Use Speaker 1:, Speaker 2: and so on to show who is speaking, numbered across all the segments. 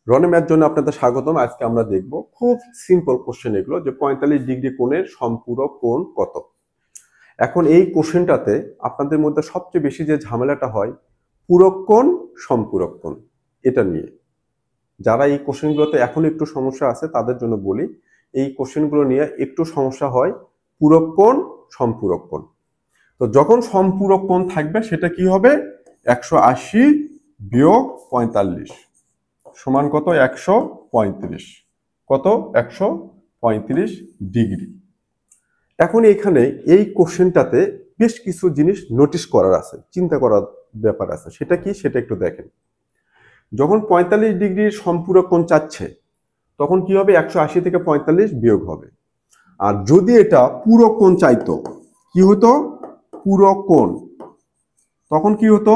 Speaker 1: রনে math জন্য আপনাদের স্বাগতম। আজকে আমরা দেখব খুব সিম্পল কোশ্চেন এগুলো, যে 45 ডিগ্রি কোণের সম্পূরক কোণ কত। এখন এই কোশ্চেনটাতে আপনাদের মধ্যে সবচেয়ে বেশি যে ঝামেলাটা হয় পূরক কোণ সম্পূরক কোণ, এটা নিয়ে যারা এই কোশ্চেনগুলোতে এখন একটু সমস্যা আছে তাদের জন্য বলি, এই কোশ্চেনগুলো নিয়ে একটু সমস্যা হয় পূরক কোণ সম্পূরক কোণ। তো যখন সম্পূরক কোণ থাকবে সেটা কি হবে, 180 বিয়োগ 45 সমান কত, 135। কত, 135 ডিগ্রি। এখন এখানে এই কোশ্চেনটাতে বেশ কিছু জিনিস নোটিশ করার আছে, চিন্তা করার ব্যাপার আছে। সেটা কি, সেটা একটু দেখেন। যখন 45 ডিগ্রির সম্পূরক কোণ চাচ্ছে তখন কি হবে, 180 থেকে 45 বিয়োগ হবে। আর যদি এটা পূরক কোণ চাইতো, কি হতো, পূরক কোণ, তখন কি হতো,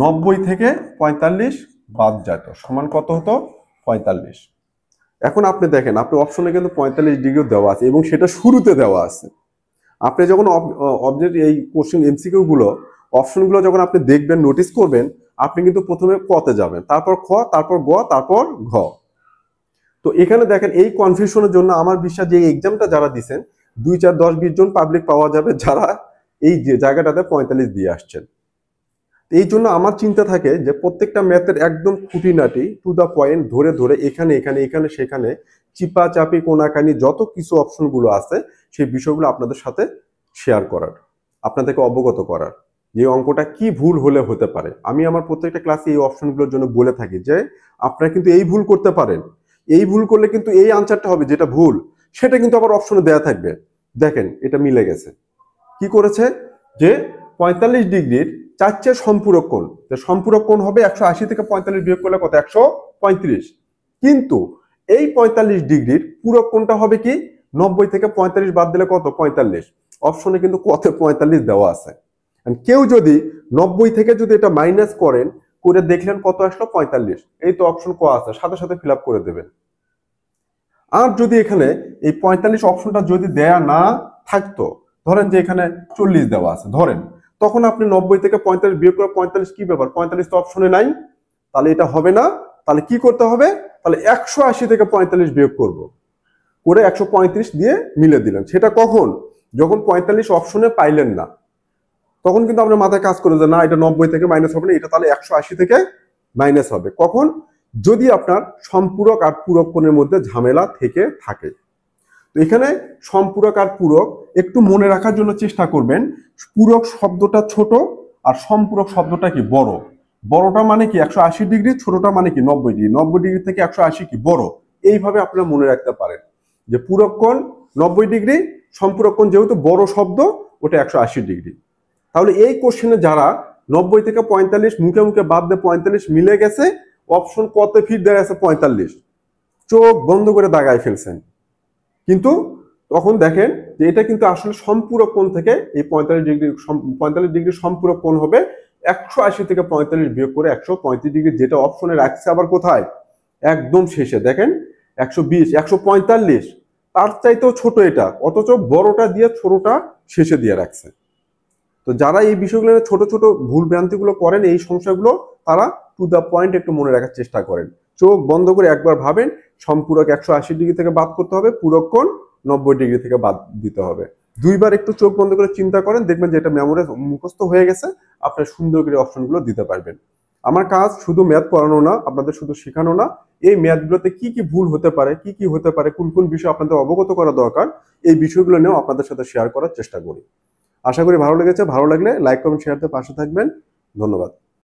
Speaker 1: 90 থেকে 45 বাদ যেত, সমান কত হতো, 45। এখন আপনি দেখেন, আপনি অপশনে কিন্তু 45 ডিগ্রি দেওয়া আছে এবং সেটা শুরুতে দেওয়া আছে। আপনি যখন অবজেক্ট এই কোশ্চেন এমসিকিউ গুলো অপশনগুলো যখন আপনি দেখবেন, নোটিস করবেন, আপনি কিন্তু প্রথমে কতে যাবেন, তারপর খ, তারপর গ, তারপর ঘ। তো এখানে দেখেন, এই কনফিউশনের জন্য আমার বিশ্বাস যে এক্সামটা যারা দিচ্ছেন 2, 4, 10, 20 জন পাবলিক পাওয়া যাবে যারা এই যে জায়গাটাতে 45 দিয়ে আসছেন। এই জন্য আমার চিন্তা থাকে যে প্রত্যেকটা ম্যাথের একদম খুঁটিনাটি টু দা পয়েন্ট ধরে ধরে এখানে এখানে এখানে সেখানে চিপা চাপি কোনাকানি যত কিছু অপশনগুলো আছে সেই বিষয়গুলো আপনাদের সাথে শেয়ার করার, আপনাদেরকে অবগত করার, যে অঙ্কটা কি ভুল হলে হতে পারে। আমি আমার প্রত্যেকটা ক্লাসে এই অপশনগুলোর জন্য বলে থাকি যে আপনারা কিন্তু এই ভুল করতে পারেন, এই ভুল করলে কিন্তু এই আনসারটা হবে, যেটা ভুল সেটা কিন্তু আবার অপশনে দেয়া থাকবে। দেখেন এটা মিলে গেছে। কি করেছে, যে 45 ডিগ্রির চারটে সম্পূরক কোণ, সম্পূরক কোণ হবে 180 থেকে 45 বিয়োগ করলে কত, 135। কিন্তু এই 45 ডিগ্রির পূরক কোণটা হবে কি, 90 থেকে 45 বাদ দিলে কত, 45। অপশনে কিন্তু কত 45 দেওয়া আছে। কেউ যদি 90 থেকে যদি এটা মাইনাস করেন, করে দেখলেন কত আসলো, 45। এই তো অপশন ক আছে, সাথে সাথে ফিল আপ করে দেবেন। আর যদি এখানে এই 45 অপশনটা যদি দেয়া না থাকতো, ধরেন যে এখানে 40 দেওয়া আছে ধরেন, তখন আপনি 90 থেকে 45 বিয়োগ করে 45 কি ব্যাপার, 45 তো অপশনে নাই, তাহলে এটা হবে না। তাহলে কি করতে হবে, তাহলে 180 থেকে 45 বিয়োগ করব, করে 135 দিয়ে মিলে দিলেন। সেটা কখন, যখন 45 অপশনে পাইলেন না, তখন কিন্তু আপনার মাথায় কাজ করে যে না, এটা 90 থেকে মাইনাস হবে না, এটা তাহলে 180 থেকে মাইনাস হবে। কখন, যদি আপনার সম্পূরক আর পূরক কোণের মধ্যে ঝামেলা থেকে থাকে। তো এখানে সম্পূরক আর পূরক একটু মনে রাখার জন্য চেষ্টা করবেন। পূরক শব্দটা ছোট আর সম্পূরক শব্দটা কি বড়। বড়টা মানে কি 180 ডিগ্রি, ছোটটা মানে কি 90 ডিগ্রি। 90 ডিগ্রি থেকে 180 কি বড়। এইভাবে আপনারা মনে রাখতে পারেন যে পূরক কোণ 90 ডিগ্রি, সম্পূরক কোণ যেহেতু বড় শব্দ ওটা 180 ডিগ্রি। তাহলে এই কোশ্চেনে যারা 90 থেকে 45 মুখে মুখে বাদ দিয়ে 45 মিলে গেছে, অপশন কত ফিট দেওয়া আছে 45, চোখ বন্ধ করে দাগায় ফেলছেন। কিন্তু তখন দেখেন যে এটা কিন্তু আসলে সম্পূরক কোণ থেকে এই 45 ডিগ্রি সম্পূরক কোণ হবে 180 থেকে 45 বিয়োগ করে 135 ডিগ্রি, যেটা অপশনে রাখছে আবার কোথায়, একদম শেষে। দেখেন 120, 145, তার চাইতেও ছোট এটা, অথচ বড়টা দিয়ে ছোটটা শেষে দিয়ে রাখছে। তো যারা এই বিষয়গুলো ছোট ছোট ভুল ভ্রান্তিগুলো করেন, এই সমস্যাগুলো, তারা টু দা পয়েন্ট একটু মনে রাখার চেষ্টা করেন। চোখ বন্ধ করে একবার ভাবেন, সম্পূরক 180 ডিগ্রি থেকে বাদ করতে হবে, পূরক কোণ 90 ডিগ্রি থেকে বাদ দিতে হবে। দুইবার একটু চোখ বন্ধ করে চিন্তা করেন, দেখবেন যে এটা মেমোরি মুখস্থ হয়ে গেছে, আপনার সুন্দর করে অপশনগুলো দিতে পারবেন। আমার কাজ শুধু ম্যাথ পড়ানো না, আপনাদের শুধু শেখানো না, এই ম্যাথগুলোতে কি কি ভুল হতে পারে, কি কি হতে পারে, কোন কোন বিষয় আপনাদের অবগত করা দরকার, এই বিষয়গুলো নিয়েও আপনাদের সাথে শেয়ার করার চেষ্টা করি। আশা করি ভালো লেগেছে। ভালো লাগলে লাইক কমেন্ট শেয়ার দিয়ে পাশে থাকবেন। ধন্যবাদ।